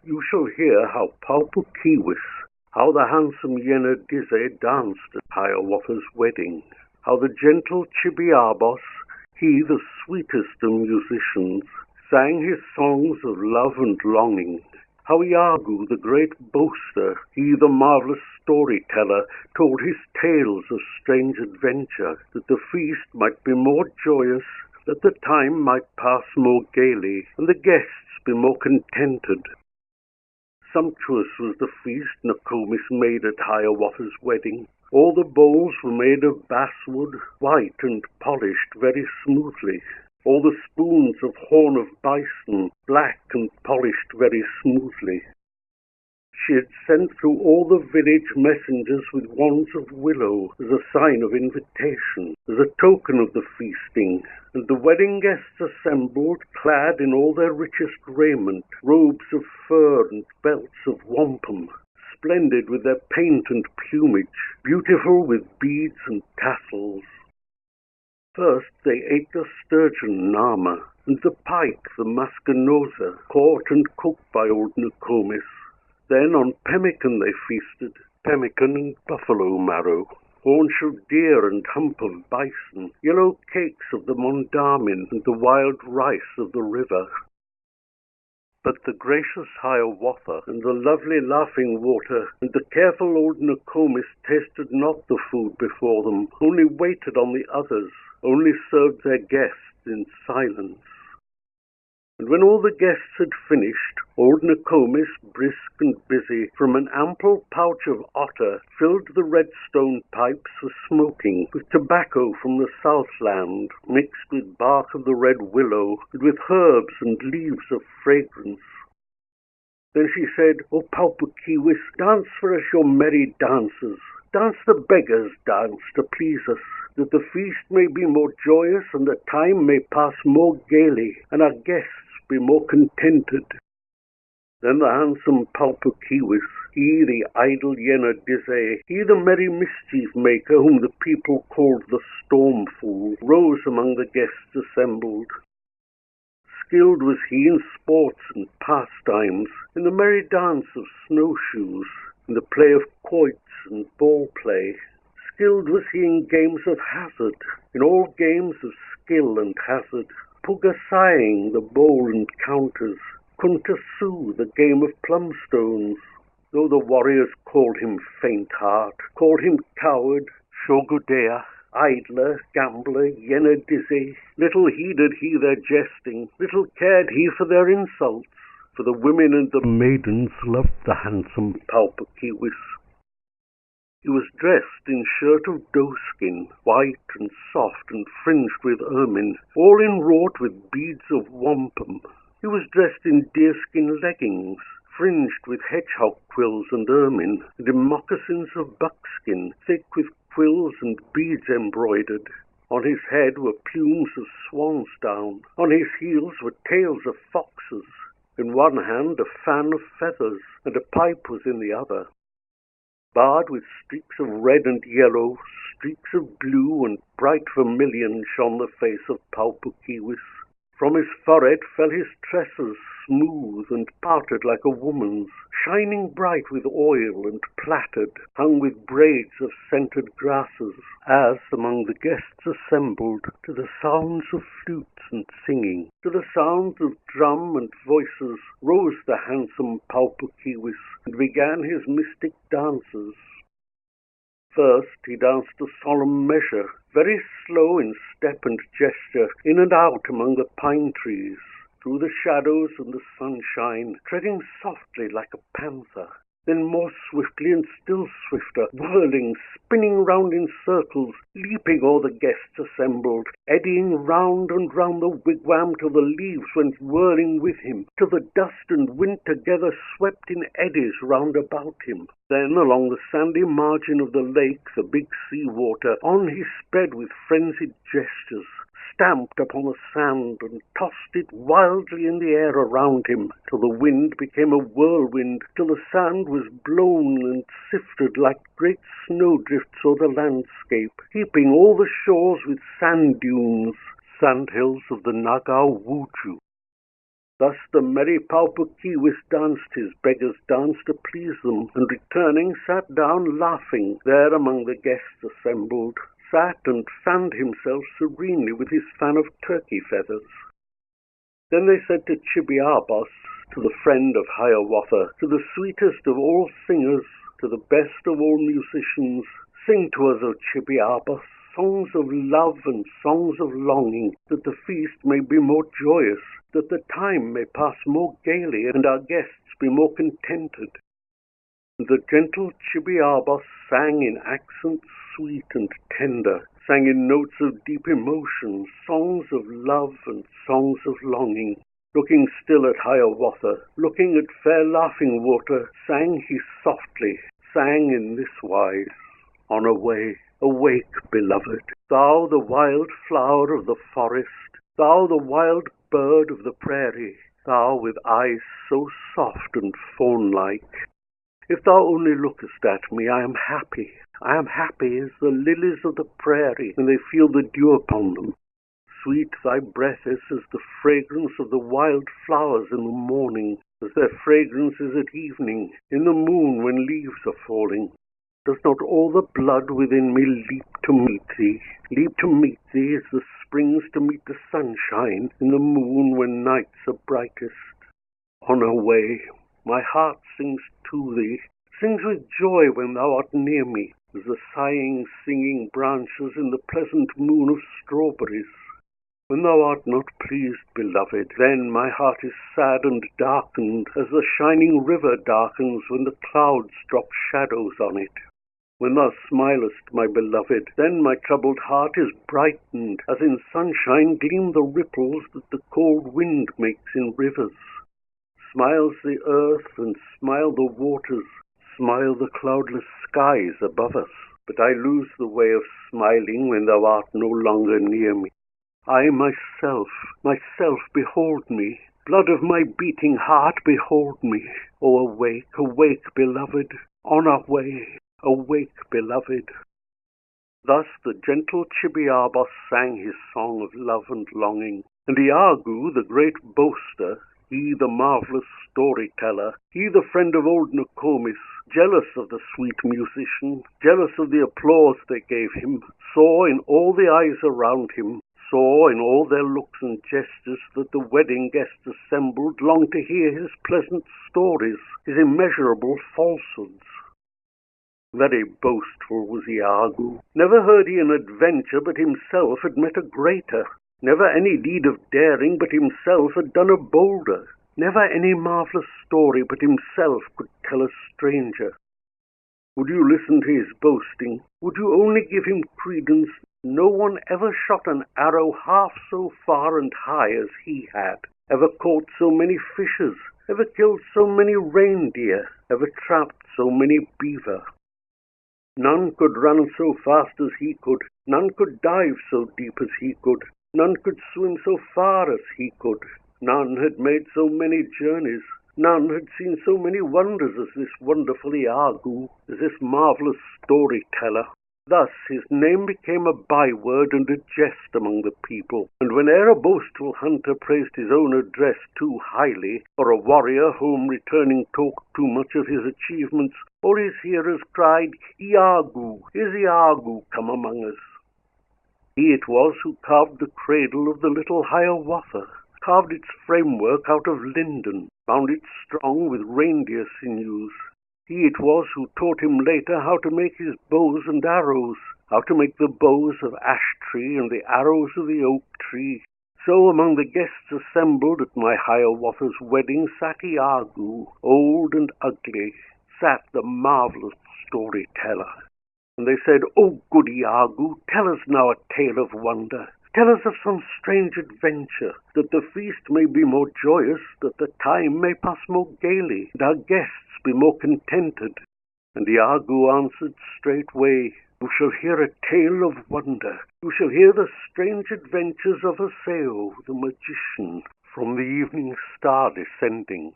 you shall hear how Palpukiwis, how the handsome Yenadizze danced at Hiawatha's wedding, how the gentle Chibiabos, he the sweetest of musicians, sang his songs of love and longing, how Iago, the great boaster, he the marvelous storyteller, told his tales of strange adventure, that the feast might be more joyous, that the time might pass more gaily, and the guests be more contented. Sumptuous was the feast Nokomis made at Hiawatha's wedding. All the bowls were made of basswood, white and polished very smoothly. All the spoons of horn of bison, black and polished very smoothly. She had sent through all the village messengers with wands of willow as a sign of invitation, as a token of the feasting, and the wedding guests assembled, clad in all their richest raiment, robes of fur and belts of wampum, splendid with their paint and plumage, beautiful with beads and tassels. First they ate the sturgeon Nama, and the pike, the Maskanosa, caught and cooked by old Nokomis. Then on pemmican they feasted, pemmican and buffalo marrow, haunch of deer and hump of bison, yellow cakes of the mondamin and the wild rice of the river. But the gracious Hiawatha and the lovely Laughing Water and the careful old Nokomis tasted not the food before them, only waited on the others, only served their guests in silence. And when all the guests had finished, old Nokomis, brisk and busy, from an ample pouch of otter, filled the red stone pipes for smoking, with tobacco from the southland, mixed with bark of the red willow, and with herbs and leaves of fragrance. Then she said, O Palpukiwis, dance for us your merry dances. Dance the beggar's dance to please us, that the feast may be more joyous and the time may pass more gaily, and our guests be more contented. Then the handsome Palpukiwis, he the idle Yenadizze, he the merry mischief maker whom the people called the storm fool, rose among the guests assembled. Skilled was he in sports and pastimes, in the merry dance of snowshoes, in the play of quoits and ball play. Skilled was he in games of hazard, in all games of skill and hazard. Pugasaying, the bowl and counters, Kuntasu, the game of plumstones. Though the warriors called him faint-heart, called him coward, Shogudea, idler, gambler, Yenadizze, little heeded he their jesting, little cared he for their insults, for the women and the maidens loved the handsome Palpukiwis. He was dressed in shirt of doeskin, white and soft and fringed with ermine, all enwrought with beads of wampum. He was dressed in deerskin leggings, fringed with hedgehog quills and ermine, and in moccasins of buckskin, thick with quills and beads embroidered. On his head were plumes of swan's down, on his heels were tails of foxes. In one hand a fan of feathers, and a pipe was in the other. Barred with streaks of red and yellow, streaks of blue and bright vermilion shone the face of Palpukiwis. From his forehead fell his tresses, smooth and parted like a woman's, shining bright with oil and plaited, hung with braids of scented grasses, as, among the guests assembled, to the sounds of flutes and singing, to the sounds of drum and voices, rose the handsome Palpukiwis, and began his mystic dances. First he danced a solemn measure, very slow in step and gesture, in and out among the pine trees, through the shadows and the sunshine, treading softly like a panther, then more swiftly and still swifter, whirling, spinning round in circles, leaping o'er the guests assembled, eddying round and round the wigwam till the leaves went whirling with him, till the dust and wind together swept in eddies round about him. Then along the sandy margin of the lake, the big sea water, on he sped with frenzied gestures, stamped upon the sand and tossed it wildly in the air around him, till the wind became a whirlwind, till the sand was blown and sifted like great snowdrifts o'er the landscape, heaping all the shores with sand dunes, sand hills of the Nagao Wuju. Thus the merry Pau-Puk-Keewis danced his beggar's dance to please them, and returning sat down laughing there among the guests assembled, sat and fanned himself serenely with his fan of turkey feathers. Then they said to Chibiabos, to the friend of Hiawatha, to the sweetest of all singers, to the best of all musicians, "Sing to us, O Chibiabos, songs of love and songs of longing, that the feast may be more joyous, that the time may pass more gaily, and our guests be more contented." And the gentle Chibiabos sang in accents sweet and tender, sang in notes of deep emotion, songs of love and songs of longing. Looking still at Hiawatha, looking at fair Laughing Water, sang he softly, sang in this wise: "On away, awake, beloved, thou the wild flower of the forest, thou the wild bird of the prairie, thou with eyes so soft and fawn-like. If thou only lookest at me, I am happy. I am happy as the lilies of the prairie when they feel the dew upon them. Sweet thy breath is as the fragrance of the wild flowers in the morning, as their fragrance is at evening, in the moon when leaves are falling. Does not all the blood within me leap to meet thee as the springs to meet the sunshine in the moon when nights are brightest? On her way, my heart sings to thee, sings with joy when thou art near me, as the sighing, singing branches in the pleasant moon of strawberries. When thou art not pleased, beloved, then my heart is sad and darkened, as the shining river darkens when the clouds drop shadows on it. When thou smilest, my beloved, then my troubled heart is brightened, as in sunshine gleam the ripples that the cold wind makes in rivers. Smiles the earth and smile the waters, smile the cloudless skies above us, but I lose the way of smiling when thou art no longer near me. I myself, behold me, blood of my beating heart, behold me. Oh, awake, awake, beloved, on our way, awake, beloved." Thus the gentle Chibiabos sang his song of love and longing, and Iagoo, the great boaster, he the marvelous storyteller, he the friend of old Nokomis, jealous of the sweet musician, jealous of the applause they gave him, saw in all the eyes around him, saw in all their looks and gestures that the wedding guests assembled longed to hear his pleasant stories, his immeasurable falsehoods. Very boastful was Iagoo. Never heard he an adventure but himself had met a greater. Never any deed of daring but himself had done a bolder. Never any marvelous story but himself could tell a stranger. Would you listen to his boasting? Would you only give him credence? No one ever shot an arrow half so far and high as he had, ever caught so many fishes, ever killed so many reindeer, ever trapped so many beaver. None could run so fast as he could, none could dive so deep as he could, none could swim so far as he could, none had made so many journeys, none had seen so many wonders as this wonderful Iagoo, as this marvelous storyteller. Thus his name became a byword and a jest among the people, and whene'er a boastful hunter praised his own address too highly, or a warrior home returning talked too much of his achievements, all his hearers cried, "Iagoo, is Iagoo come among us?" He it was who carved the cradle of the little Hiawatha, carved its framework out of linden, found it strong with reindeer sinews. He it was who taught him later how to make his bows and arrows, how to make the bows of ash tree and the arrows of the oak tree. So among the guests assembled at my Hiawatha's wedding sat Iagoo, old and ugly, sat the marvelous storyteller. And they said, "O good Iagoo, tell us now a tale of wonder. Tell us of some strange adventure, that the feast may be more joyous, that the time may pass more gaily, and our guests be more contented." And Iagoo answered straightway, "You shall hear a tale of wonder. You shall hear the strange adventures of Osseo, the magician, from the evening star descending.